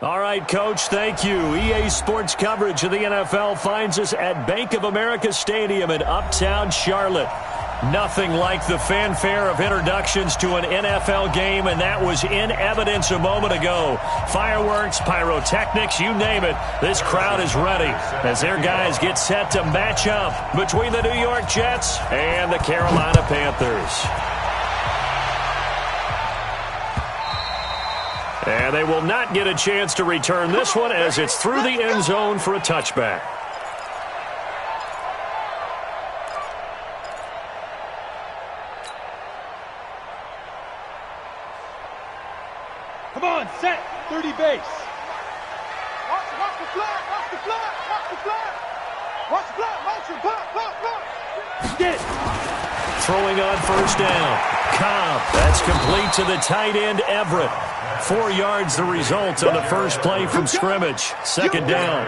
All right, Coach, thank you. EA Sports coverage of the NFL finds us at Bank of America Stadium in Uptown Charlotte. Nothing like the fanfare of introductions to an NFL game, and that was in evidence a moment ago. Fireworks, pyrotechnics, you name it. This crowd is ready as their guys get set to match up between the New York Jets and the Carolina Panthers. And they will not get a chance to return this one as it's through the end zone for a touchback. Come on, set, 30 base. Watch the flag, watch the flag, watch the flag. Watch the flag, motion, block. Get it. Throwing on first down. Cobb, that's complete to the tight end, Everett. 4 yards the result on the first play from scrimmage. Second down.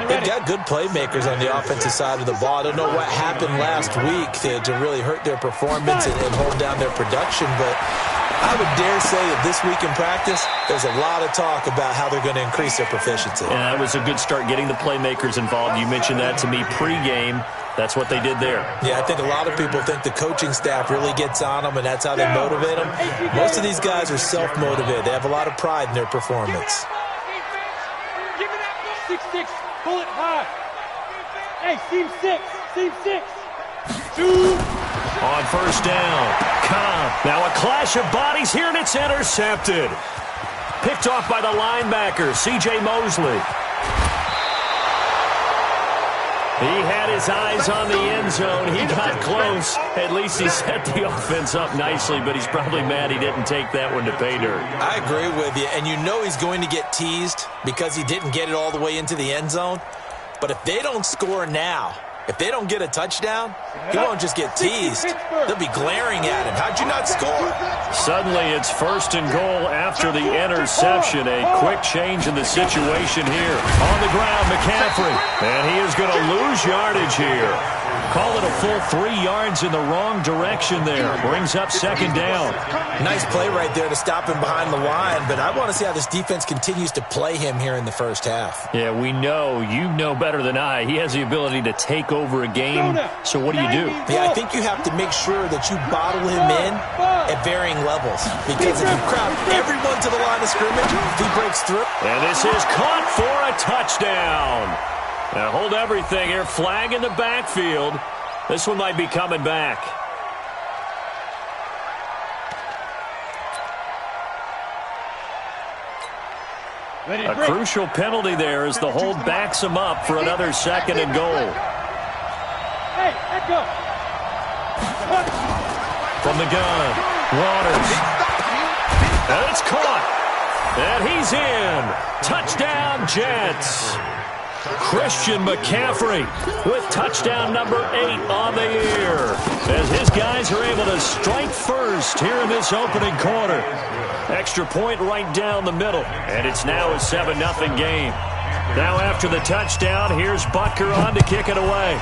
They've got good playmakers on the offensive side of the ball. I don't know what happened last week to really hurt their performance and hold down their production, but I would dare say that this week in practice, there's a lot of talk about how they're going to increase their proficiency. Yeah, that was a good start getting the playmakers involved. You mentioned that to me pregame. That's what they did there. Yeah, I think a lot of people think the coaching staff really gets on them, and that's how they motivate them. Most of these guys are self-motivated. They have a lot of pride in their performance. Give me that 6-6, pull it high. Hey, seam 6, seam 6. 2. On first down, Cobb. Now a clash of bodies here, and it's intercepted. Picked off by the linebacker, C.J. Mosley. He had his eyes on the end zone. He got close. At least he set the offense up nicely, but he's probably mad he didn't take that one to pay dirt. I agree with you, and you know he's going to get teased because he didn't get it all the way into the end zone. But if they don't score now, if they don't get a touchdown, he won't just get teased. They'll be glaring at him. How'd you not score? Suddenly it's first and goal after the interception. A quick change in the situation here. On the ground, McCaffrey. And he is going to lose yardage here. Call it a full 3 yards in the wrong direction there. Brings up second down. Nice play right there to stop him behind the line, but I want to see how this defense continues to play him here in the first half. Yeah, we know. You know better than I. He has the ability to take over a game. So what do you do? Yeah, I think you have to make sure that you bottle him in at varying levels. Because if you crowd everyone to the line of scrimmage, if he breaks through. And this is caught for a touchdown. Now hold everything here. Flag in the backfield. This one might be coming back. A crucial penalty there as the hold backs him up for another second and goal. Hey, let go. From the gun, Waters. And it's caught. And he's in. Touchdown, Jets. Christian McCaffrey with touchdown number 8 on the year as his guys are able to strike first here in this opening quarter. Extra point right down the middle, and it's now a 7-0 game. Now after the touchdown, here's Butker on to kick it away.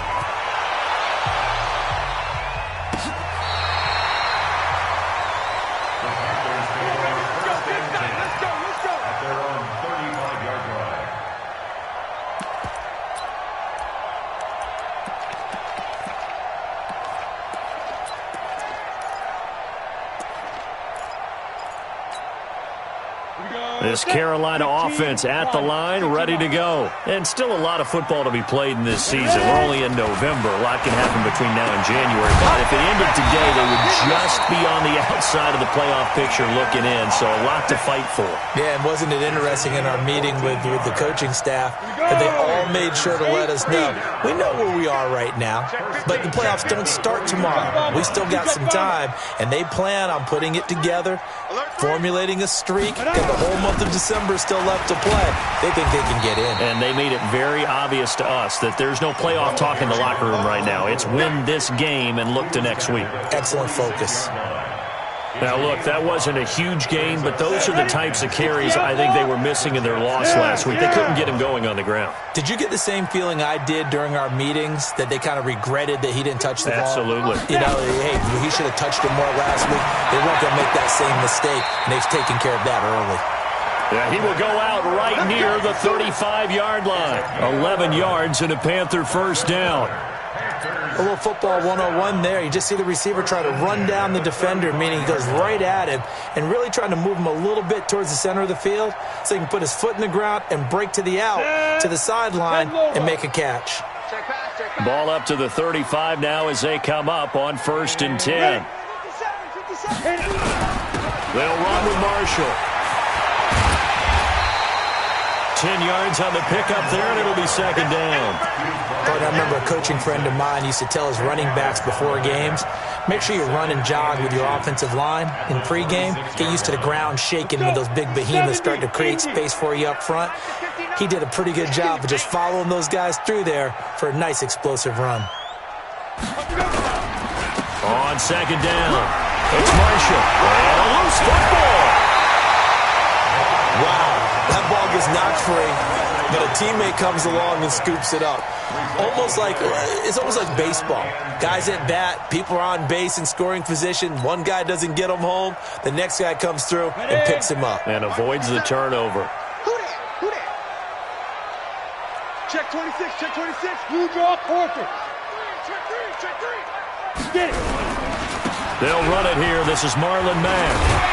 This Carolina offense at the line, ready to go. And still a lot of football to be played in this season. We're only in November. A lot can happen between now and January. But if it ended today, they would just be on the outside of the playoff picture looking in. So a lot to fight for. Yeah, and wasn't it interesting in our meeting with the coaching staff that they all made sure to let us know, we know where we are right now, but the playoffs don't start tomorrow. We still got some time, and they plan on putting it together, formulating a streak, and the whole month of December still left to play. They think they can get in. And they made it very obvious to us that there's no playoff talk in the locker room right now. It's win this game and look to next week. Excellent focus. Now, look, that wasn't a huge game, but those are the types of carries I think they were missing in their loss last week. They couldn't get him going on the ground. Did you get the same feeling I did during our meetings, that they kind of regretted that he didn't touch the ball? Absolutely. You know, hey, he should have touched him more last week. They weren't going to make that same mistake, and they've taken care of that early. Yeah, he will go out right near the 35-yard line. 11 yards and a Panther first down. A little football 101 there. You just see the receiver try to run down the defender, meaning he goes right at him and really trying to move him a little bit towards the center of the field so he can put his foot in the ground and break to the out, to the sideline, and make a catch. Ball up to the 35 now as they come up on 1st and 10. They'll run with Marshall. 10 yards on the pickup there, and it'll be 2nd down. But I remember a coaching friend of mine used to tell his running backs before games, make sure you run and jog with your offensive line in pregame. Get used to the ground shaking when those big behemoths start to create space for you up front. He did a pretty good job of just following those guys through there for a nice explosive run. On 2nd down, it's Marshall. And a loose football. Wow, that ball gets knocked free, but a teammate comes along and scoops it up. It's almost like baseball. Guys at bat, people are on base in scoring position. One guy doesn't get him home. The next guy comes through and picks him up. And avoids the turnover. Who that? Check 26, check 26. You draw quarter. Check three. Get it. They'll run it here. This is Marlon Mack.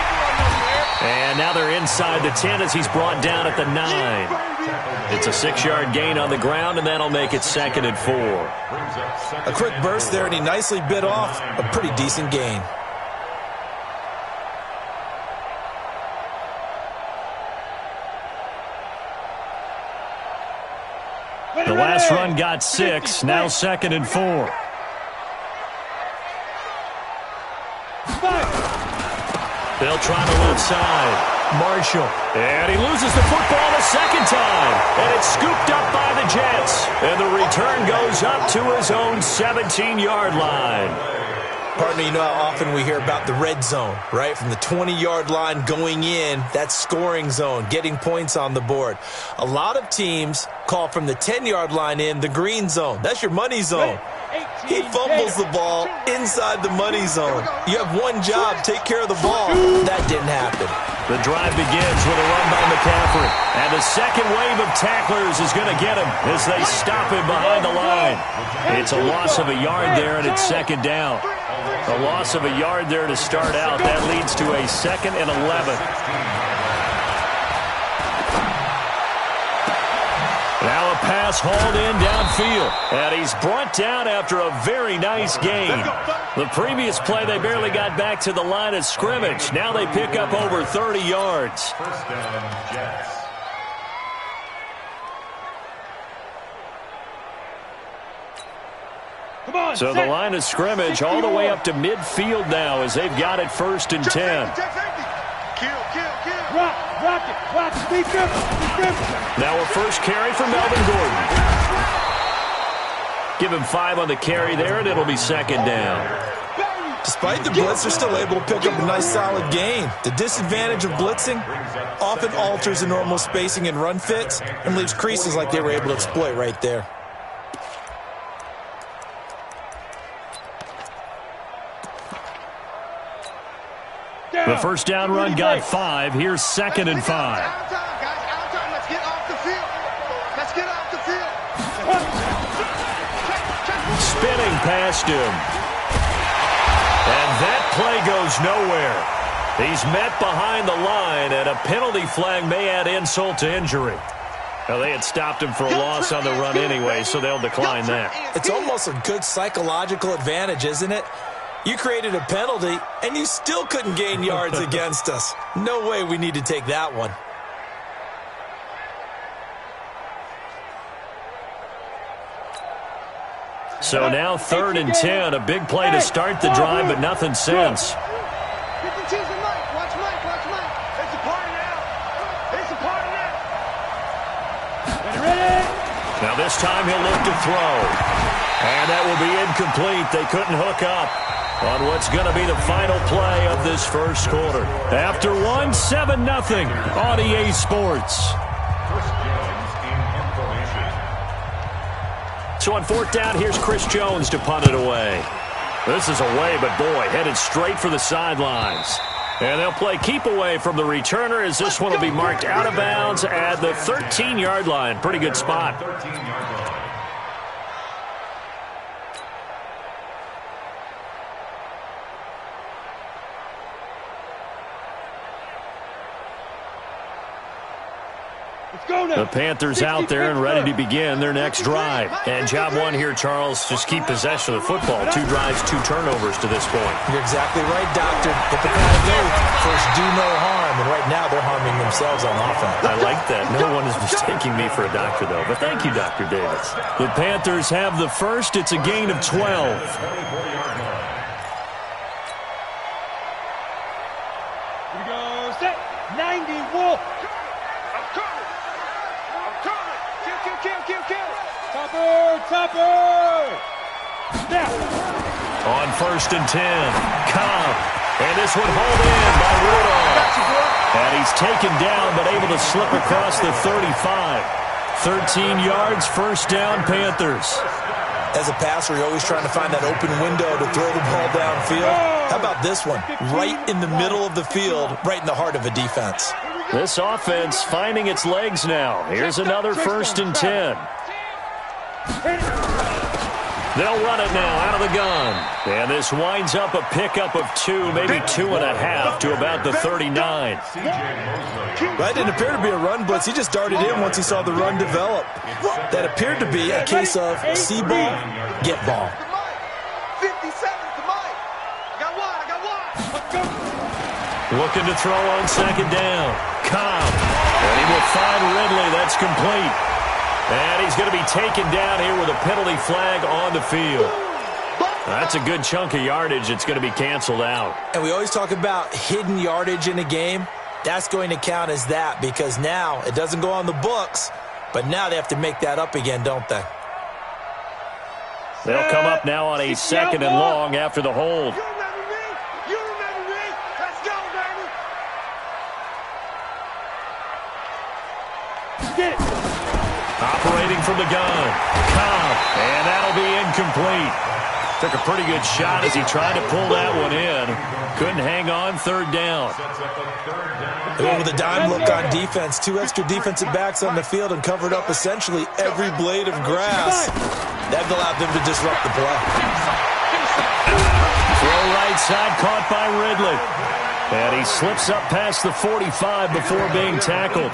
And now they're inside the 10 as he's brought down at the 9. It's a 6-yard gain on the ground, and that'll make it 2nd and 4. A quick burst there, and he nicely bit off a pretty decent gain. The last run got 6, now 2nd and 4. They'll try the left side. Marshall. And he loses the football the 2nd time. And it's scooped up by the Jets. And the return goes up to his own 17-yard line. Partner, you know how often we hear about the red zone, right? From the 20-yard line going in, that's scoring zone, getting points on the board. A lot of teams call from the 10-yard line in the green zone. That's your money zone. He fumbles the ball inside the money zone. You have one job, take care of the ball. That didn't happen. The drive begins with a run by McCaffrey. And the second wave of tacklers is going to get him as they stop him behind the line. It's a loss of a yard there, and it's 2nd down. A loss of a yard there to start out. That leads to a 2nd and 11. Now a pass hauled in downfield. And he's brought down after a very nice gain. The previous play, they barely got back to the line of scrimmage. Now they pick up over 30 yards. First down, Jets. So the line of scrimmage all the way up to midfield now as they've got it 1st and 10. Rock it. Be careful. Now a first carry for Melvin Gordon. Give him 5 on the carry there, and it'll be 2nd down. Despite the blitz, they're still able to pick up a nice solid gain. The disadvantage of blitzing often alters the normal spacing and run fits and leaves creases like they were able to exploit right there. The first down run got 5. Here's 2nd and 5. Out time. Let's get off the field. Spinning past him. And that play goes nowhere. He's met behind the line, and a penalty flag may add insult to injury. Now, they had stopped him for a loss on the run anyway, so they'll decline that. It's almost a good psychological advantage, isn't it? You created a penalty, and you still couldn't gain yards against us. No way we need to take that one. So now 3rd and 10, a big play to start the drive, but nothing since. Watch Mike. It's a party now. Ready? Now this time he'll look to throw. And that will be incomplete. They couldn't hook up on what's going to be the final play of this first quarter. After 7-0 on EA Sports. So on 4th down, here's Chris Jones to punt it away. This is away, but boy, headed straight for the sidelines. And they'll play keep away from the returner as this one will be marked out of bounds at the 13-yard line. Pretty good spot. The Panthers out there and ready to begin their next drive. And job one here, Charles, just keep possession of the football. 2 drives, 2 turnovers to this point. You're exactly right, Doctor. Hippocratic oath. First, do no harm. And right now, they're harming themselves on offense. I like that. No one is mistaking me for a doctor, though. But thank you, Dr. Davis. The Panthers have the first. It's a gain of 12. Here we go. Set. 90 Wolf. Topper! Now. On first and 10, Cobb. And this one hauled in by Rudolph. And he's taken down, but able to slip across the 35. 13 yards, first down, Panthers. As a passer, you're always trying to find that open window to throw the ball downfield. How about this one? Right in the middle of the field, right in the heart of a defense. This offense finding its legs now. Here's another first and 10. They'll run it now out of the gun. And this winds up a pickup of 2, maybe 2.5 to about the 39. That didn't appear to be a run blitz. He just darted in once he saw the run develop. That appeared to be a case of see ball, get ball. 57 to Mike. I got one. Looking to throw on second down. Cobb. And he will find Ridley. That's complete. And he's going to be taken down here with a penalty flag on the field. That's a good chunk of yardage. It's going to be canceled out. And we always talk about hidden yardage in a game. That's going to count as that because now it doesn't go on the books, but now they have to make that up again, don't they? They'll come up now on a second and long after the hold. You remember me. Let's go, baby. Get it. Operating from the gun. Cobb. And that'll be incomplete. Took a pretty good shot as he tried to pull that one in. Couldn't hang on, third down. They went with a dime look on defense. 2 extra defensive backs on the field and covered up essentially every blade of grass. That allowed them to disrupt the play. Throw right side caught by Ridley. And he slips up past the 45 before being tackled.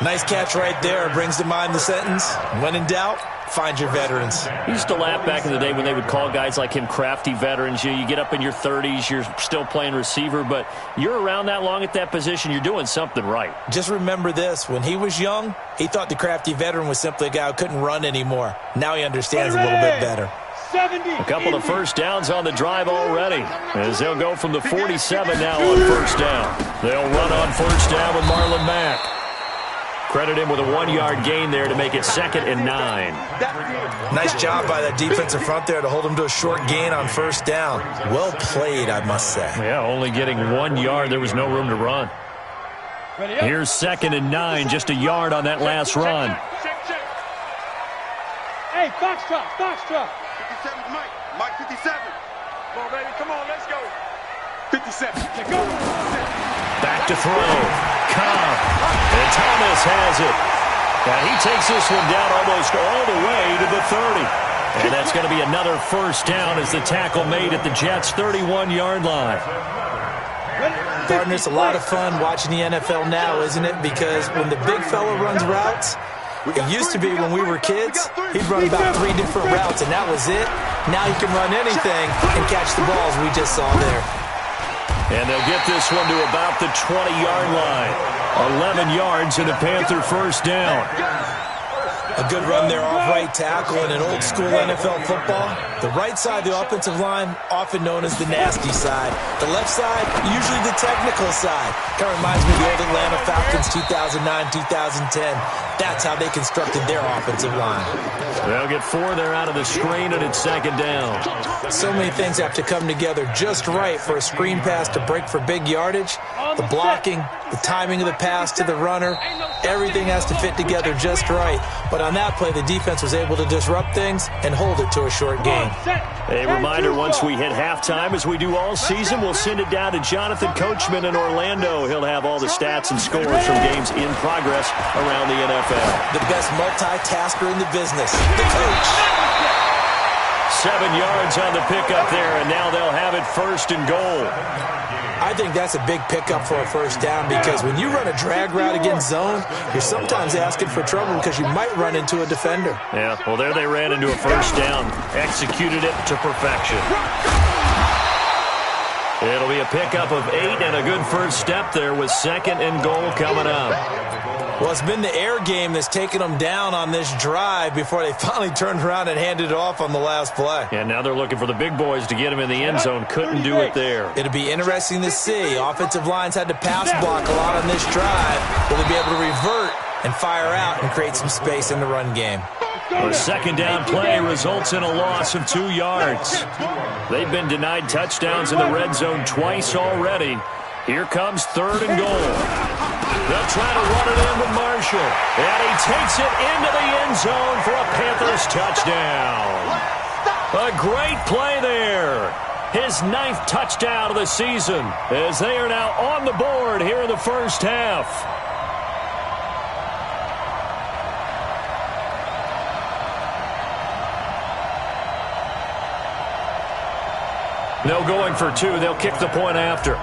Nice catch right there. Brings to mind the sentence, when in doubt, find your veterans. He used to laugh back in the day when they would call guys like him crafty veterans. You get up in your 30s, you're still playing receiver, but you're around that long at that position, you're doing something right. Just remember this. When he was young, he thought the crafty veteran was simply a guy who couldn't run anymore. Now he understands a little bit better. A couple of first downs on the drive already, as they'll go from the 47 now on first down. They'll run on first down with Marlon Mack. Credit him with a 1-yard gain there to make it 2nd and 9. Nice job by that defensive front there to hold him to a short gain on first down. Well played, I must say. Yeah, only getting 1 yard. There was no room to run. Here's 2nd and 9, just a yard on that last run. Hey, box drop. 57 to Mike. Mike 57. Come on, baby. Come on, let's go. 57. Go. Back to throw. Cobb. And Thomas has it. And he takes this one down almost all the way to the 30. And that's going to be another first down as the tackle made at the Jets' 31-yard line. Partner, it's a lot of fun watching the NFL now, isn't it? Because when the big fella runs routes, it used to be when we were kids, he'd run about 3 different routes, and that was it. Now he can run anything and catch the balls we just saw there. And they'll get this one to about the 20-yard line. 11 yards and a Panther first down. A good run there off right tackle in an old-school NFL football. The right side, the offensive line, often known as the nasty side. The left side, usually the technical side. Kind of reminds me of the old Atlanta Falcons 2009-2010. That's how they constructed their offensive line. They'll get 4 there out of the screen, and it's 2nd down. So many things have to come together just right for a screen pass to break for big yardage. The blocking, the timing of the pass to the runner, everything has to fit together just right. But on that play, the defense was able to disrupt things and hold it to a short game. A reminder, once we hit halftime, as we do all season, we'll send it down to Jonathan Coachman in Orlando. He'll have all the stats and scores from games in progress around the NFL. The best multitasker in the business, the coach. 7 yards on the pickup there, and now they'll have it first and goal. I think that's a big pickup for a first down because when you run a drag route against zone, you're sometimes asking for trouble because you might run into a defender. Yeah, well, there they ran into a first down. Executed it to perfection. It'll be a pickup of 8 and a good first step there with second and goal coming up. Well, it's been the air game that's taken them down on this drive before they finally turned around and handed it off on the last play. And now they're looking for the big boys to get him in the end zone. Couldn't do it there. It'll be interesting to see. Offensive lines had to pass block a lot on this drive. Will they be able to revert and fire out and create some space in the run game? A second down play results in a loss of 2 yards. They've been denied touchdowns in the red zone twice already. Here comes third and goal. They'll try to run it in with Marshall. And he takes it into the end zone for a Panthers touchdown. A great play there. His 9th touchdown of the season as they are now on the board here in the first half. No going for 2. They'll kick the point after.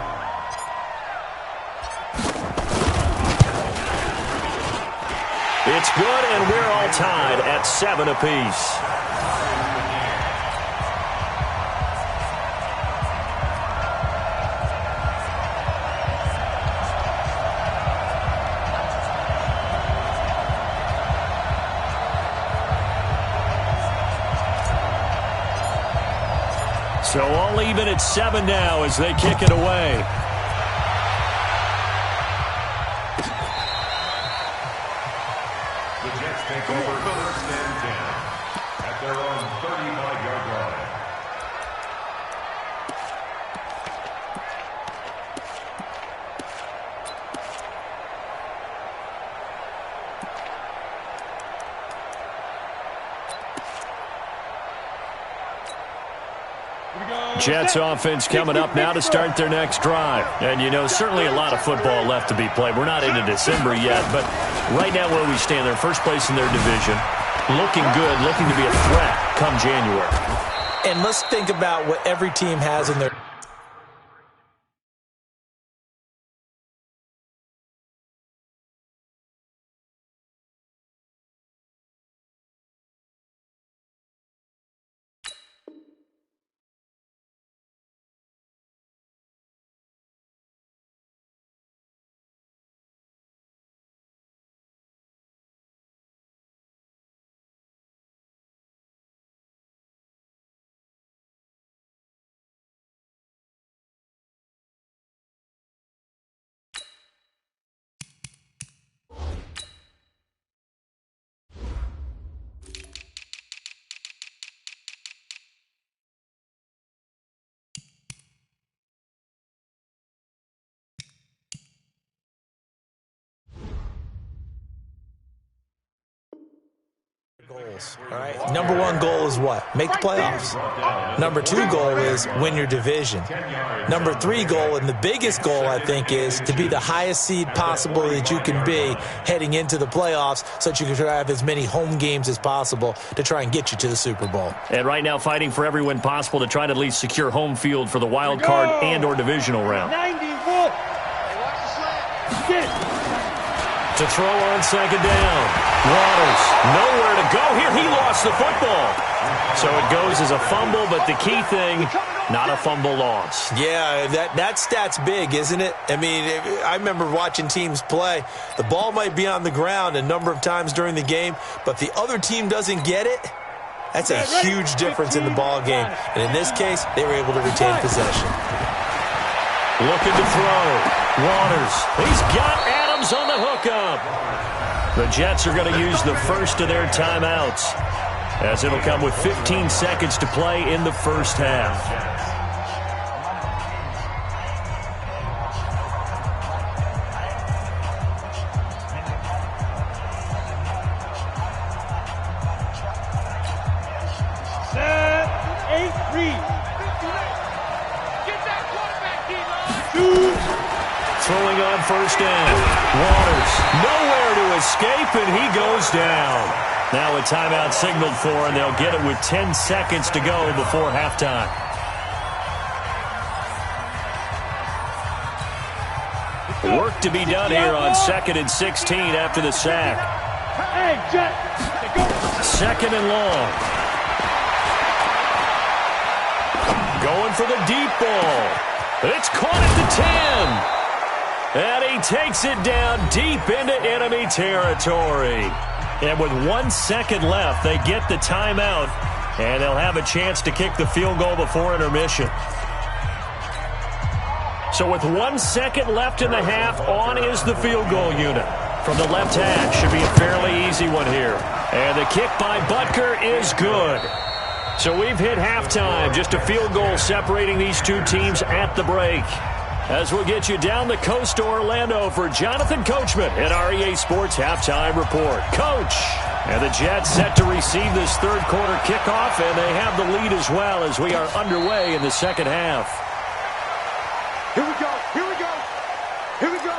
It's good, and we're all tied at 7 apiece. So all even at 7 now as they kick it away. Take over first and 10 at their own 35-yard line. Jets offense coming up now to start their next drive. And, you know, certainly a lot of football left to be played. We're not into December yet, but right now where we stand, they're first place in their division. Looking good, looking to be a threat come January. And let's think about what every team has in their... goals. All right. Number 1 goal is what? Make the playoffs. Number 2 goal is win your division. Number 3 goal, and the biggest goal, I think, is to be the highest seed possible that you can be heading into the playoffs so that you can have as many home games as possible to try and get you to the Super Bowl. And right now fighting for every win possible to try to at least secure home field for the wild card and or divisional round. 90-foot. To throw on second down. Waters, nowhere to go here. He lost the football. So it goes as a fumble, but the key thing, not a fumble loss. Yeah, that stat's big, isn't it? I mean, I remember watching teams play. The ball might be on the ground a number of times during the game, but the other team doesn't get it. That's a huge difference in the ball game. And in this case, they were able to retain possession. Looking to throw. Waters, he's got Adams on the hookup. The Jets are going to use the first of their timeouts, as it'll come with 15 seconds to play in the first half. Throwing on first down. Waters nowhere to escape, and he goes down. Now a timeout signaled for, and they'll get it with 10 seconds to go before halftime. Work to be done here on 2nd and 16 after the sack. Second and long. Going for the deep ball. It's caught at the 10. And he takes it down deep into enemy territory. And with 1 second left, they get the timeout. And they'll have a chance to kick the field goal before intermission. So with 1 second left in the half, on is the field goal unit. From the left hash, should be a fairly easy one here. And the kick by Butker is good. So we've hit halftime, just a field goal separating these two teams at the break. As we'll get you down the coast to Orlando for Jonathan Coachman at our EA Sports Halftime Report. Coach! And the Jets set to receive this third quarter kickoff, and they have the lead as well as we are underway in the second half. Here we go. Here we go. Here we go.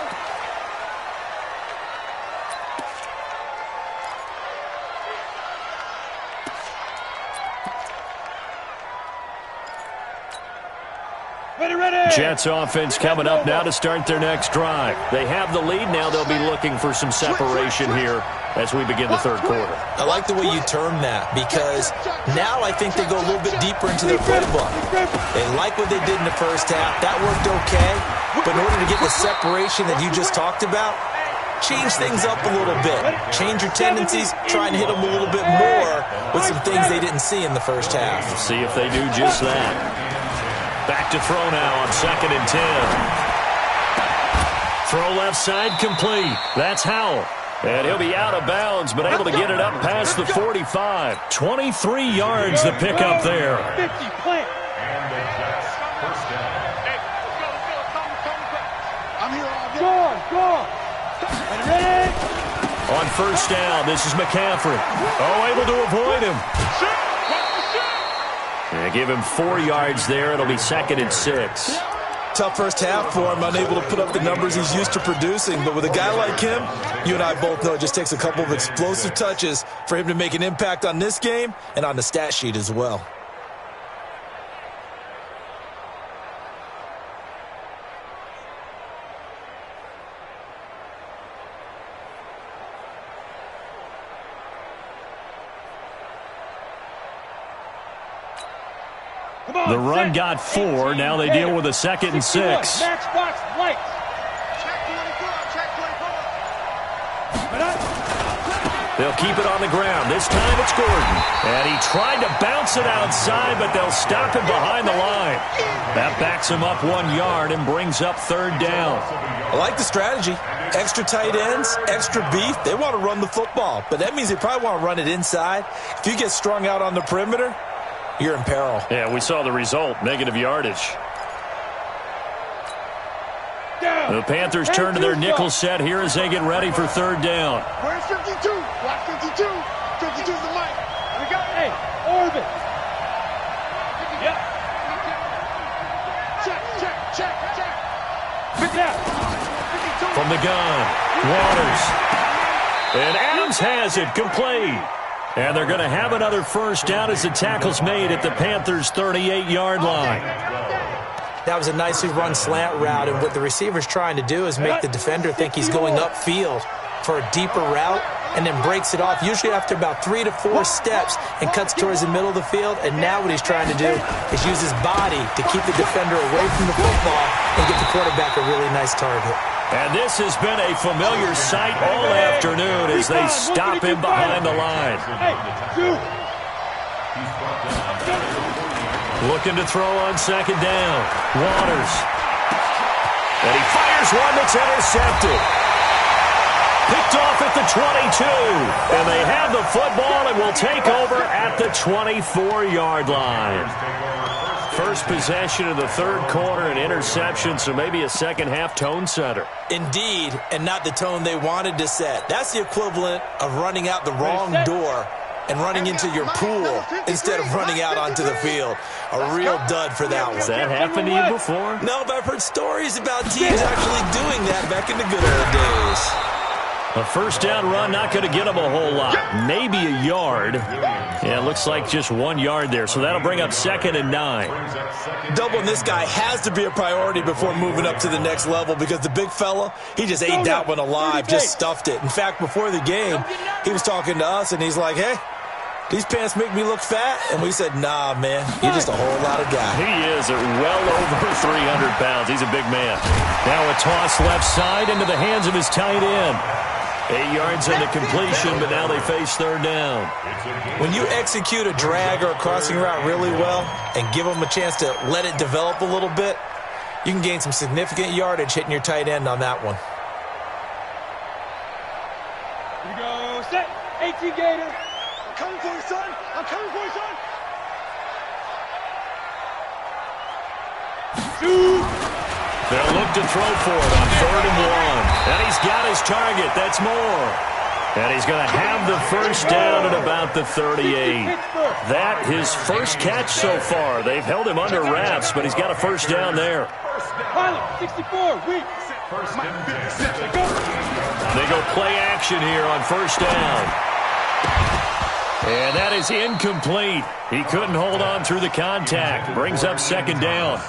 Ready. Jets offense coming up now to start their next drive. They have the lead. Now they'll be looking for some separation here as we begin the third quarter. I like the way you term that, because now I think they go a little bit deeper into their playbook. They like what they did in the first half. That worked okay. But in order to get the separation that you just talked about, change things up a little bit. Change your tendencies, try and hit them a little bit more with some things they didn't see in the first half. See if they do just that. Back to throw now on 2nd and 10. Throw left side complete. That's Howell. And he'll be out of bounds, but able to get it up past the 45. 23 yards to pick up there. 50 plant. And the Jets first down. I'm here all day. Go. Ready. On first down, this is McCaffrey. Oh, able to avoid him. And give him 4 yards there. It'll be 2nd and 6. Tough first half for him, unable to put up the numbers he's used to producing. But with a guy like him, you and I both know it just takes a couple of explosive touches for him to make an impact on this game and on the stat sheet as well. The run got 4. Now they deal with a 2nd and 6. Matchbox lights. Check 24. They'll keep it on the ground. This time it's Gordon. And he tried to bounce it outside, but they'll stop him behind the line. That backs him up 1 yard and brings up third down. I like the strategy. Extra tight ends, extra beef. They want to run the football, but that means they probably want to run it inside. If you get strung out on the perimeter, you're in peril. Yeah, we saw the result, negative yardage. The Panthers turn to their nickel set here as they get ready for third down. Where's 52? Watch 52. 52's the mic. We got, orbit. Yep. Check. Pick it out. From the gun, Waters. And Adams has it complete. And they're going to have another first down as the tackle's made at the Panthers' 38-yard line. That was a nicely run slant route, and what the receiver's trying to do is make the defender think he's going upfield for a deeper route and then breaks it off, usually after about 3 to 4 steps, and cuts towards the middle of the field. And now what he's trying to do is use his body to keep the defender away from the football and get the quarterback a really nice target. And this has been a familiar sight all afternoon as they stop him behind the line. Looking to throw on second down. Waters. And he fires one that's intercepted. Picked off at the 22. And they have the football and will take over at the 24-yard line. First possession of the third quarter, an interception, so maybe a second-half tone setter. Indeed, and not the tone they wanted to set. That's the equivalent of running out the wrong door and running into your pool instead of running out onto the field. A real dud for that one. Has that happened to you before? No, but I've heard stories about teams actually doing that back in the good old days. A first down run, not going to get him a whole lot. Maybe a yard. Yeah, it looks like just 1 yard there, so that'll bring up 2nd and 9. Doubling this guy has to be a priority before moving up to the next level because the big fella, he just ate that one alive, just stuffed it. In fact, before the game, he was talking to us, and he's like, hey, these pants make me look fat? And we said, nah, man, you're just a whole lot of guy. He is at well over 300 pounds. He's a big man. Now a toss left side into the hands of his tight end. 8 yards on the completion, but now they face 3rd down. When you execute a drag or a crossing route really well and give them a chance to let it develop a little bit, you can gain some significant yardage hitting your tight end on that one. Here we go. Set. 18 Gator. I'm coming for you, son. I'm coming for you, son. Shoot. They'll look to throw for it on 3rd and 1. And he's got his target. That's more. And he's going to have the first down at about the 38. That his first catch so far. They've held him under wraps, but he's got a first down there. 64, weak. They go play action here on first down. And that is incomplete. He couldn't hold on through the contact. Brings up 2nd down.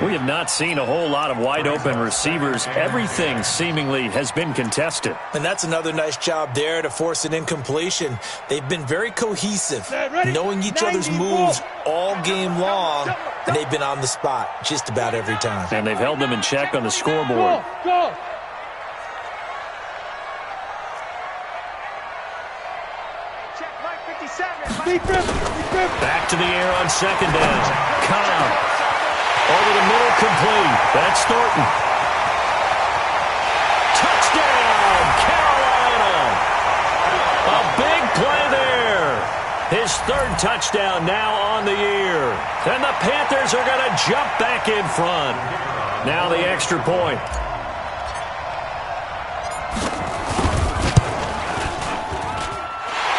We have not seen a whole lot of wide-open receivers. Everything seemingly has been contested. And that's another nice job there to force an incompletion. They've been very cohesive, knowing each other's moves all game long, and they've been on the spot just about every time. And they've held them in check on the scoreboard. Go. Back to the air on 2nd down. Cobb. Over the middle, complete. That's Thornton. Touchdown, Carolina. A big play there. His 3rd touchdown now on the year. And the Panthers are going to jump back in front. Now the extra point.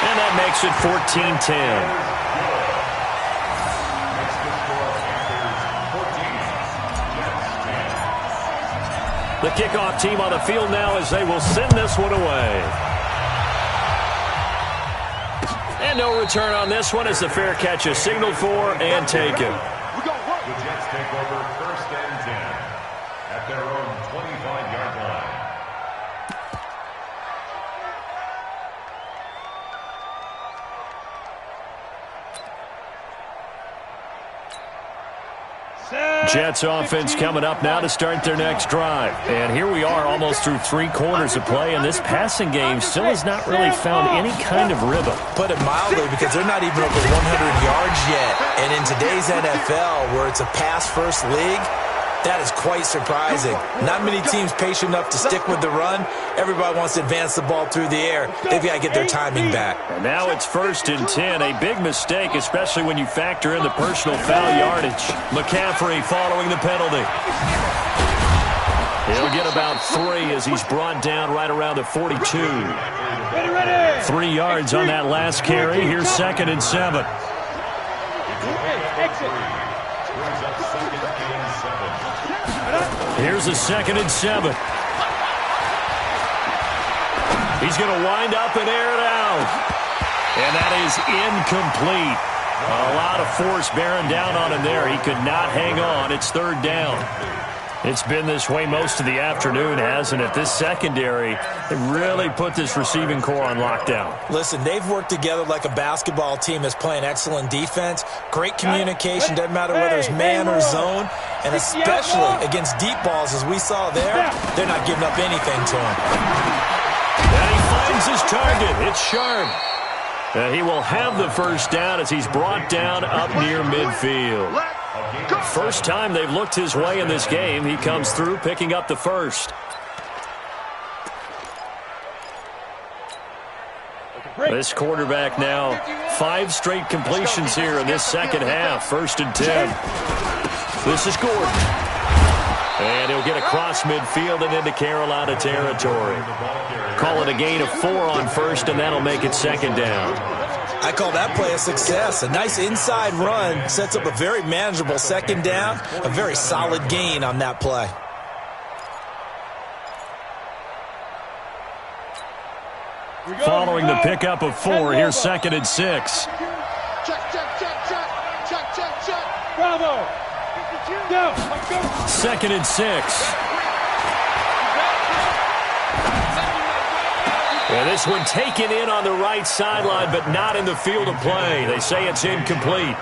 And that makes it 14-10. The kickoff team on the field now as they will send this one away. And no return on this one as the fair catch is signaled for and taken. The Jets take over 1st and 10 at their own 25-yard line. Jets offense coming up now to start their next drive. And here we are almost through 3 quarters of play, and this passing game still has not really found any kind of rhythm. Put it mildly, because they're not even over 100 yards yet. And in today's NFL, where it's a pass-first league, that is quite surprising. Not many teams patient enough to stick with the run. Everybody wants to advance the ball through the air. They've got to get their timing back. And now it's 1st and 10. A big mistake, especially when you factor in the personal foul yardage. McCaffrey following the penalty. He'll get about 3 as he's brought down right around the 42. 3 yards on that last carry. Here's 2nd and 7. Here's a 2nd and 7. He's going to wind up and air it out. And that is incomplete. A lot of force bearing down on him there. He could not hang on. It's 3rd down. It's been this way most of the afternoon, hasn't it? This secondary, they really put this receiving core on lockdown. Listen, they've worked together like a basketball team that's playing excellent defense. Great communication, doesn't matter whether it's man or zone. And especially against deep balls, as we saw there, they're not giving up anything to him. And he finds his target. It's Sharp. He will have the first down as he's brought down up near midfield. First time they've looked his way in this game. He comes through picking up the first. This quarterback now 5 straight completions here in this second half. 1st and 10. This is Gordon. And he'll get across midfield and into Carolina territory. Call it a gain of 4 on first, and that'll make it 2nd down. I call that play a success. A nice inside run sets up a very manageable second down, a very solid gain on that play. Following the pickup of 4, here's 2nd and 6. Check. Bravo. Go. 2nd and 6. And this one taken in on the right sideline, but not in the field of play. They say it's incomplete.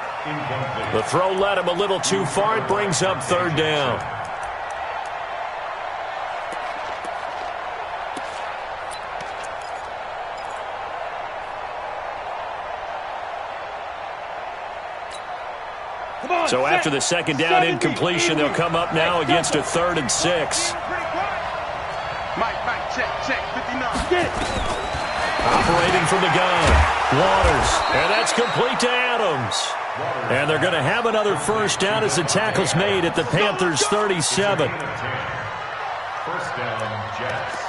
The throw led him a little too far. It brings up 3rd down. So after the 2nd down incompletion, they'll come up now against a 3rd and 6. Mike, check, 59. Operating from the gun, Waters, and that's complete to Adams. And they're going to have another 1st down as the tackle's made at the Panthers' 37. 1st down, Jets.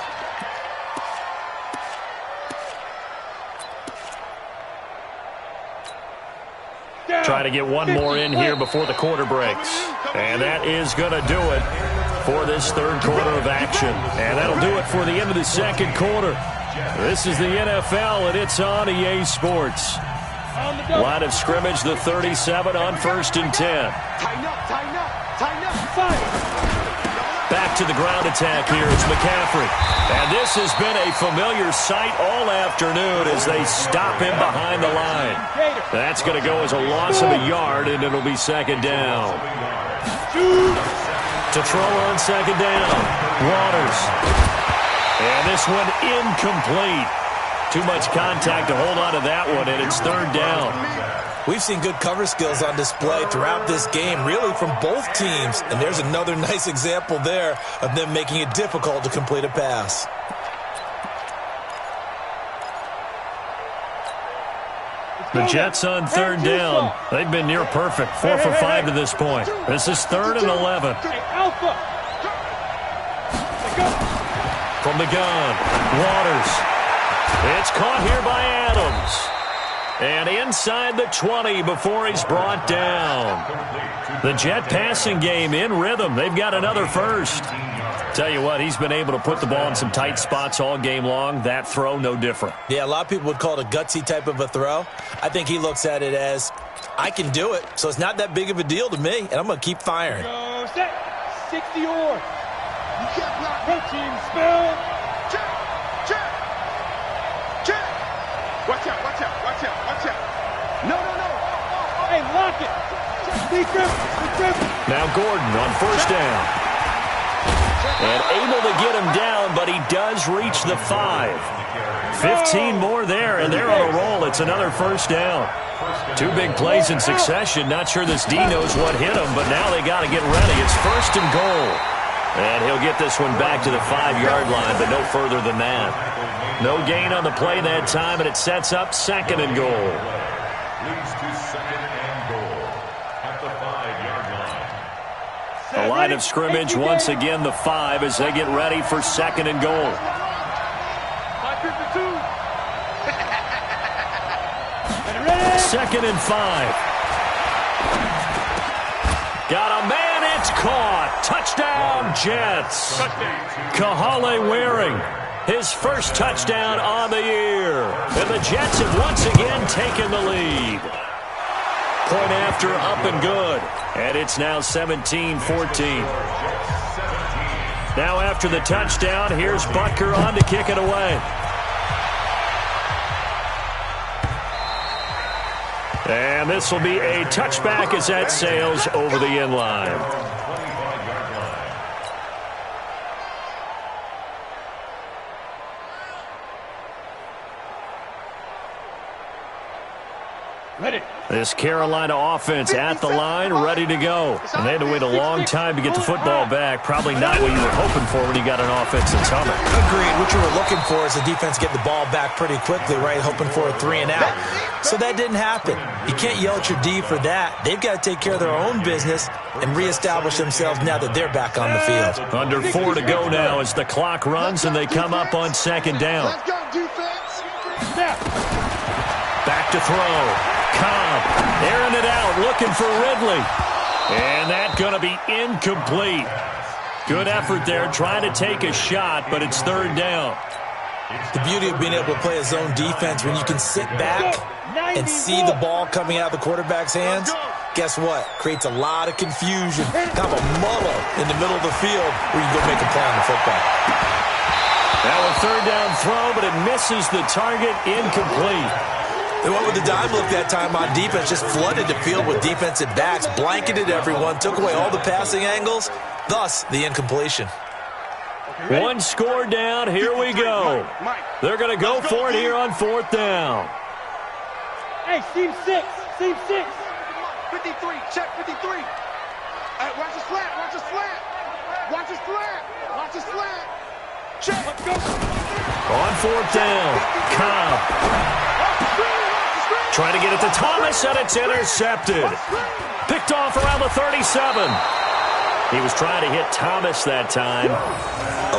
Try to get one more in here before the quarter breaks. And that is going to do it for this 3rd quarter of action. And that'll do it for the end of the 2nd quarter. This is the NFL, and it's on EA Sports. Line of scrimmage, the 37 on 1st and 10. Tighten up. Fire. Back to the ground attack here. It's McCaffrey. And this has been a familiar sight all afternoon as they stop him behind the line. That's going to go as a loss of a yard, and it'll be 2nd down. To throw on 2nd down. Waters. And this one incomplete. Too much contact to hold on to that one, and it's 3rd down. We've seen good cover skills on display throughout this game, really from both teams. And there's another nice example there of them making it difficult to complete a pass. The Jets on 3rd down. They've been near perfect. 4 for 5 to this point. This is 3rd and 11. From the gun, Waters. It's caught here by Adams. And inside the 20 before he's brought down. The Jet passing game in rhythm. They've got another 1st. Tell you what, he's been able to put the ball in some tight spots all game long. That throw, no different. Yeah, a lot of people would call it a gutsy type of a throw. I think he looks at it as, I can do it, so it's not that big of a deal to me, and I'm going to keep firing. Go set. 60 or. You can't block. Protein spell. Check. Watch out. No. Hey, lock it. Be grip. Now Gordon on 1st down. And able to get him down, but he does reach the 5. 15 more there, and they're on a roll. It's another 1st down. 2 big plays in succession. Not sure this D knows what hit him, but now they got to get ready. It's 1st and goal. And he'll get this one back to the 5-yard line, but no further than that. No gain on the play that time, and it sets up 2nd and goal. Leads to 2nd and goal at the 5-yard line. A line of scrimmage, once again the 5 as they get ready for 2nd and goal. 2nd and 5. Got a man, it's caught. Touchdown, Jets. Kahale Waring, his 1st touchdown on the year. And the Jets have once again taken the lead. Point after, up and good. And it's now 17-14. Now after the touchdown, here's Butker on to kick it away. And this will be a touchback as that sails over the end line. Ready. This Carolina offense at the line, ready to go. And they had to wait a long time to get the football back. Probably not what you were hoping for when you got an offense that's humming. Agreed. What you were looking for is the defense get the ball back pretty quickly, right? Hoping for a 3 and out. So that didn't happen. You can't yell at your D for that. They've got to take care of their own business and reestablish themselves now that they're back on the field. Under 4 to go now as the clock runs and they come up on 2nd down. Let's go, defense. Snap. Back to throw. Cobb airing it out, looking for Ridley. And that's going to be incomplete. Good effort there, trying to take a shot, but it's third down. The beauty of being able to play a zone defense when you can sit back and see the ball coming out of the quarterback's hands, guess what? Creates a lot of confusion, kind of a muddle in the middle of the field where you can go make a play on the football. Now a third down throw, but it misses the target, incomplete. They went with the dime look that time on defense, just flooded the field with defensive backs, blanketed everyone, took away all the passing angles, thus the incompletion. One score down, here we go. They're going to go for it here on fourth down. Hey, seam 6, seam 6. 53, check 53. Hey, watch his flat, watch his flat. Watch his flat, watch his flat. Check. Let's go. On fourth down, Cobb. Trying to get it to Thomas, and it's intercepted. Picked off around the 37. He was trying to hit Thomas that time.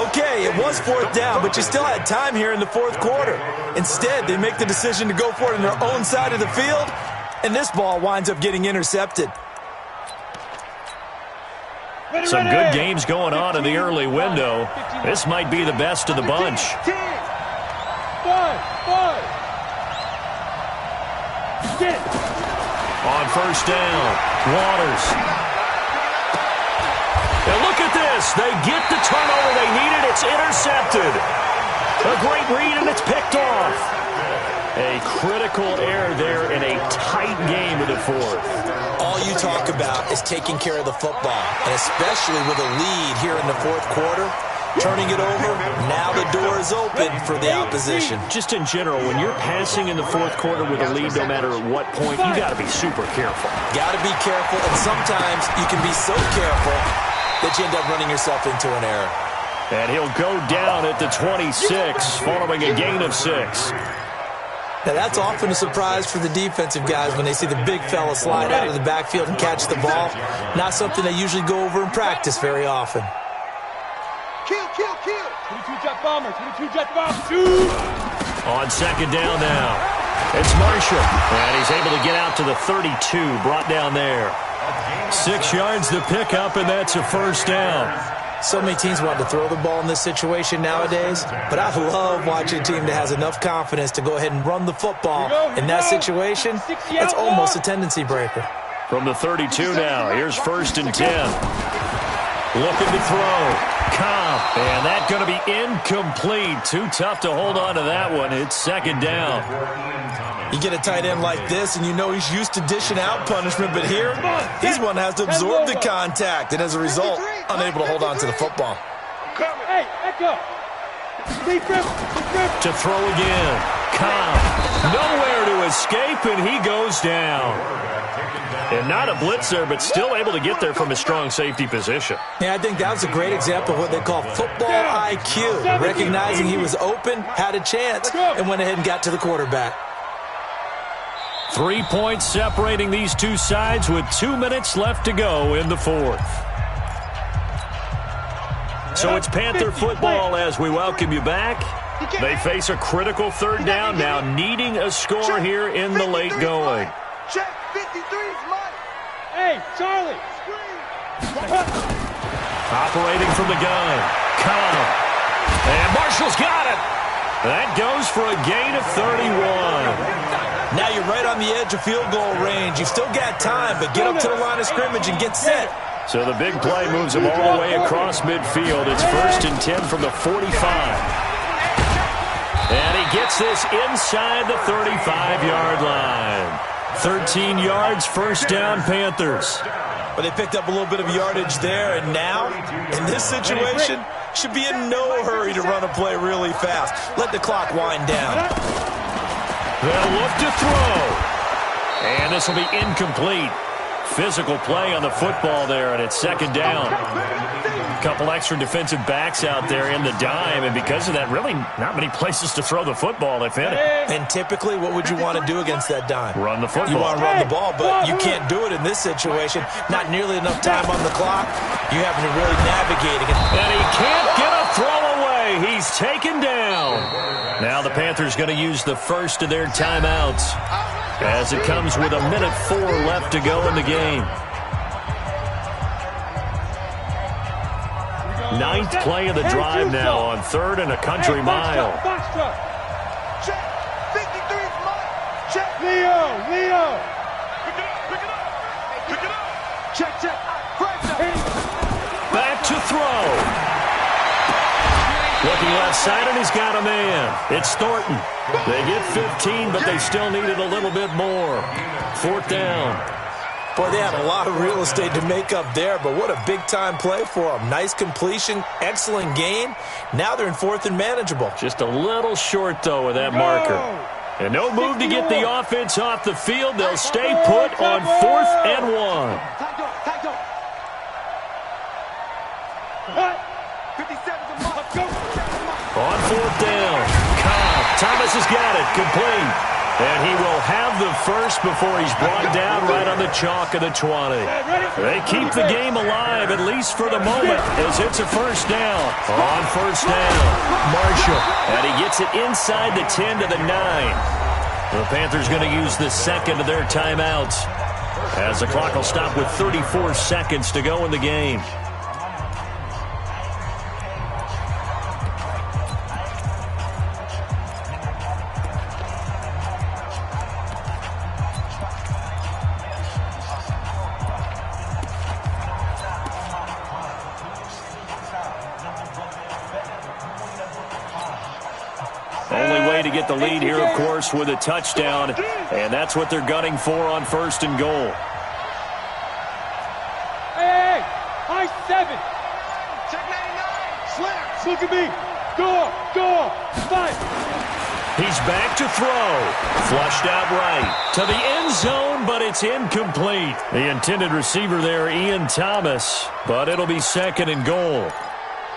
Okay, it was fourth down, but you still had time here in the fourth quarter. Instead, they make the decision to go for it on their own side of the field, and this ball winds up getting intercepted. Some good games going on in the early window. This might be the best of the bunch. 5. On first down, Waters. And look at this. They get the turnover they needed. It's intercepted. A great read, and it's picked off. A critical error there in a tight game of the fourth. All you talk about is taking care of the football, and especially with a lead here in the fourth quarter, turning it over, now the door is open for the opposition. Just in general, when you're passing in the fourth quarter with a lead, no matter at what point, you got to be super careful. Got to be careful, and sometimes you can be so careful that you end up running yourself into an error. And he'll go down at the 26, following a gain of 6. Now, that's often a surprise for the defensive guys when they see the big fella slide out of the backfield and catch the ball. Not something they usually go over in practice very often. Kill. 22 jet bomber, 22 jet bomber. Shoot! On second down now, it's Marshall. And he's able to get out to the 32, brought down there. 6 yards to pick up, and that's a first down. So many teams want to throw the ball in this situation nowadays, but I love watching a team that has enough confidence to go ahead and run the football. In that situation, it's almost a tendency breaker. From the 32 now, here's first and 10. Looking to throw. Cobb, and that's going to be incomplete. Too tough to hold on to that one. It's second down. You get a tight end like this, and you know he's used to dishing out punishment, but here, he's one that has to absorb the contact, and as a result, unable to hold on to the football. Hey, echo. To throw again. Cobb, nowhere to escape, and he goes down. And not a blitzer, but still able to get there from a strong safety position. Yeah, I think that was a great example of what they call football IQ. Recognizing he was open, had a chance, and went ahead and got to the quarterback. 3 points separating these two sides with 2 minutes left to go in the fourth. So it's Panther football as we welcome you back. They face a critical third down now, needing a score here in the late going. Check 53's Mike. Hey, Charlie. Operating from the gun. Cobb. And Marshall's got it. That goes for a gain of 31. Now you're right on the edge of field goal range. You've still got time, but get up to the line of scrimmage and get set. So the big play moves him all the way across midfield. It's first and 10 from the 45. And he gets this inside the 35-yard line. 13 yards, first down, Panthers. But they picked up a little bit of yardage there, and now, in this situation, should be in no hurry to run a play really fast. Let the clock wind down. They'll look to throw. And this will be incomplete. Physical play on the football there, and it's second down. A couple extra defensive backs out there in the dime, and because of that, really not many places to throw the football, if any. And typically, what would you want to do against that dime? Run the football. You want to run the ball, but you can't do it in this situation. Not nearly enough time on the clock. You having to really navigate it. And he can't get a throw away. He's taken down. Now the Panthers Panthers going to use the first of their timeouts as it comes with 1:04 left to go in the game. Ninth play of the drive now on 3rd and a country mile. Check. 53's mine. Check. Leo. Pick it up. Check. Back to throw. Looking left side, and he's got a man. It's Thornton. They get 15, but they still needed a little bit more. 4th down. Boy, they had a lot of real estate to make up there, but what a big-time play for them. Nice completion, excellent gain. Now they're in 4th and manageable. Just a little short, though, with that marker. And no move to get the offense off the field. They'll stay put on 4th and 1. Tight go. 57's a must. On 4th down. Cobb. Thomas has got it. Complete. And he will have the first before he's brought down right on the chalk of the 20. They keep the game alive, at least for the moment, as it's a first down. On 1st down, Marshall. And he gets it inside the 10 to the 9. The Panthers going to use the second of their timeouts, as the clock will stop with 34 seconds to go in the game. To get the lead here, of course, with a touchdown, and that's what they're gunning for on 1st and goal. Hey, high 7. Check 99. Slap. Look at me. Go. 5. He's back to throw. Flushed out right to the end zone, but it's incomplete. The intended receiver there, Ian Thomas, but it'll be 2nd and goal.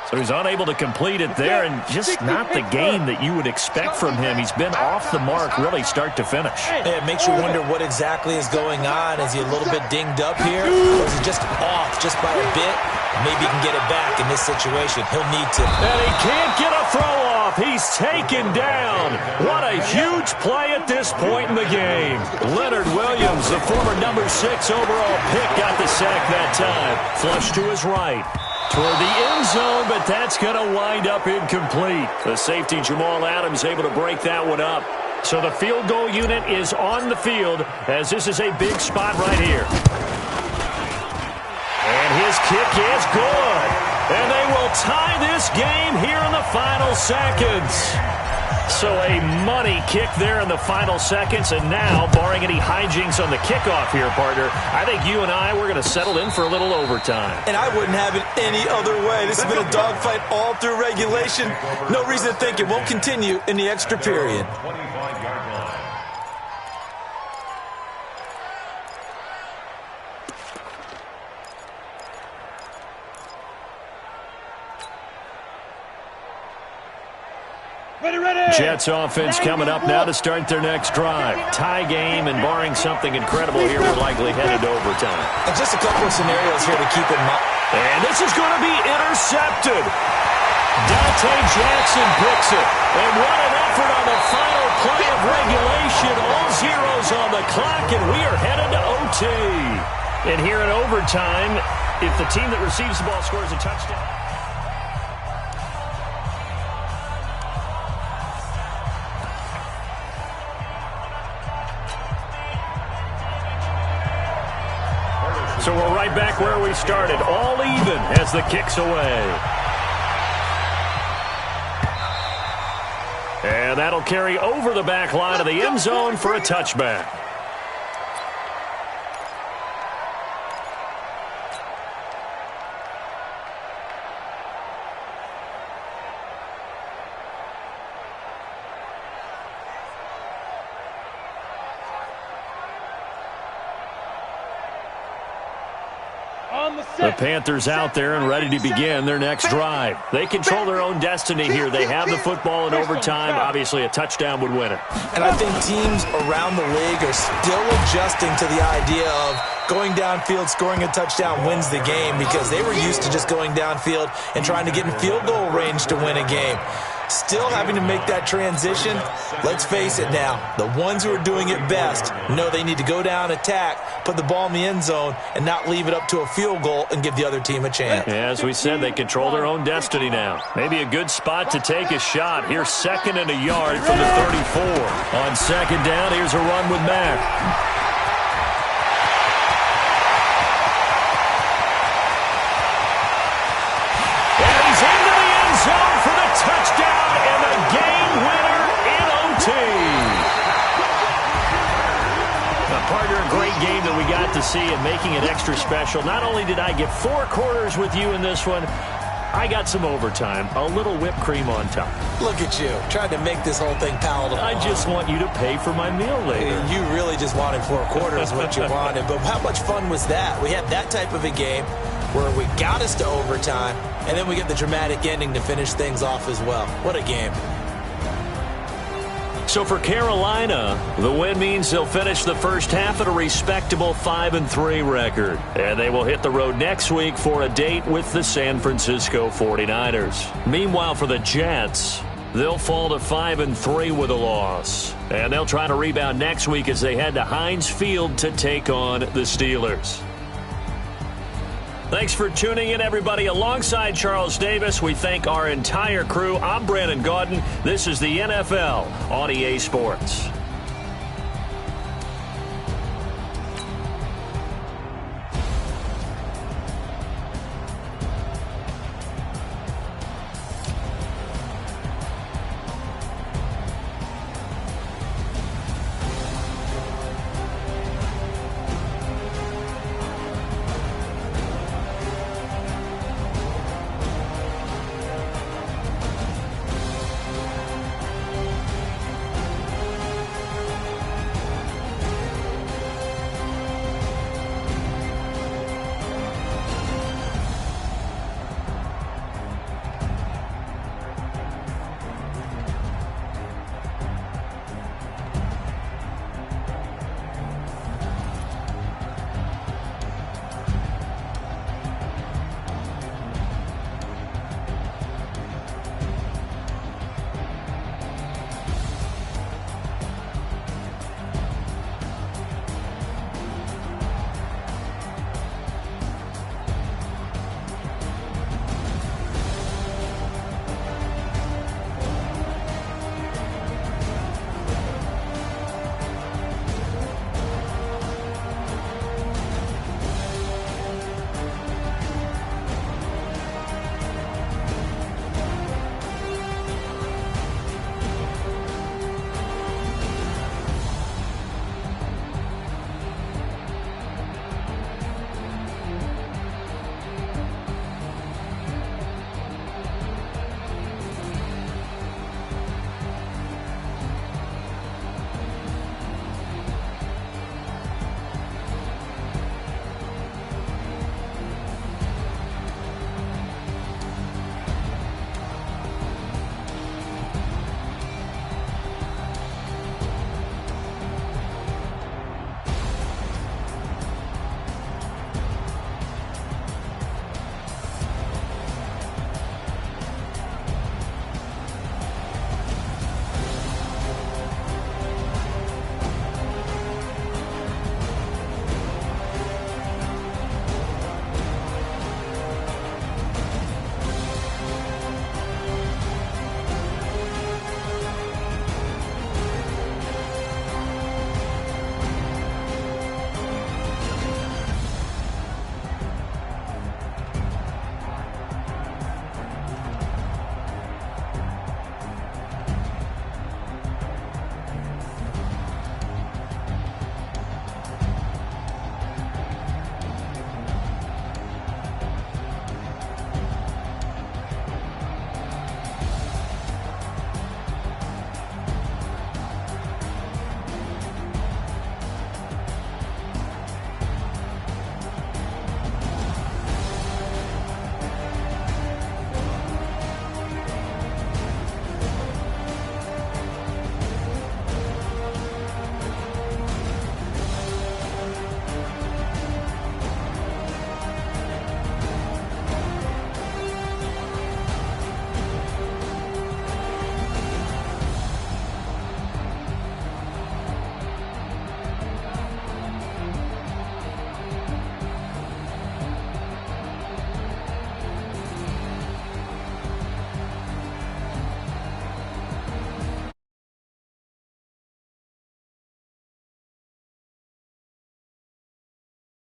So he's unable to complete it there, and just not the game that you would expect from him. He's been off the mark really start to finish. It makes you wonder what exactly is going on. Is he a little bit dinged up here, or is he just off just by a bit? Maybe he can get it back in this situation. He'll need to. And he can't get a throw off. He's taken down. What a huge play at this point in the game. Leonard Williams, the former number 6 overall pick, got the sack that time. Flush to his right. Toward the end zone, but that's going to wind up incomplete. The safety, Jamal Adams, able to break that one up. So the field goal unit is on the field, as this is a big spot right here. And his kick is good. And they will tie this game here in the final seconds. So a money kick there in the final seconds, and now, barring any hijinks on the kickoff here, partner, I think you and I, we're going to settle in for a little overtime. And I wouldn't have it any other way. This has been a dogfight all through regulation. No reason to think it won't continue in the extra period. 25-yard line. Jets offense coming up now to start their next drive. Tie game, and barring something incredible here, we're likely headed to overtime. And just a couple of scenarios here to keep in mind. And this is going to be intercepted. Dante Jackson picks it. And what an effort on the final play of regulation. All zeros on the clock, and we are headed to OT. And here in overtime, if the team that receives the ball scores a touchdown. So we're right back where we started, all even as the kick's away. And that'll carry over the back line of the end zone for a touchback. The Panthers out there and ready to begin their next drive. They control their own destiny here. They have the football in overtime. Obviously, a touchdown would win it. And I think teams around the league are still adjusting to the idea of going downfield, scoring a touchdown wins the game, because they were used to just going downfield and trying to get in field goal range to win a game. Still having to make that transition. Let's face it now, the ones who are doing it best know they need to go down, attack, put the ball in the end zone, and not leave it up to a field goal and give the other team a chance. Yeah, as we said, they control their own destiny now. Maybe a good spot to take a shot. Here's 2nd and a yard from the 34. On 2nd down, here's a run with Mack. Touchdown and a game winner in OT. Partner, a great game that we got to see and making it extra special. Not only did I get 4 quarters with you in this one, I got some overtime, a little whipped cream on top. Look at you, trying to make this whole thing palatable. I just want you to pay for my meal later. You really just wanted 4 quarters what you wanted, but how much fun was that? We had that type of a game where we got us to overtime, and then we get the dramatic ending to finish things off as well. What a game. So for Carolina, the win means they'll finish the first half at a respectable 5-3 record. And they will hit the road next week for a date with the San Francisco 49ers. Meanwhile, for the Jets, they'll fall to 5-3 with a loss. And they'll try to rebound next week as they head to Heinz Field to take on the Steelers. Thanks for tuning in, everybody. Alongside Charles Davis, we thank our entire crew. I'm Brandon Gaudin. This is the NFL on EA Sports.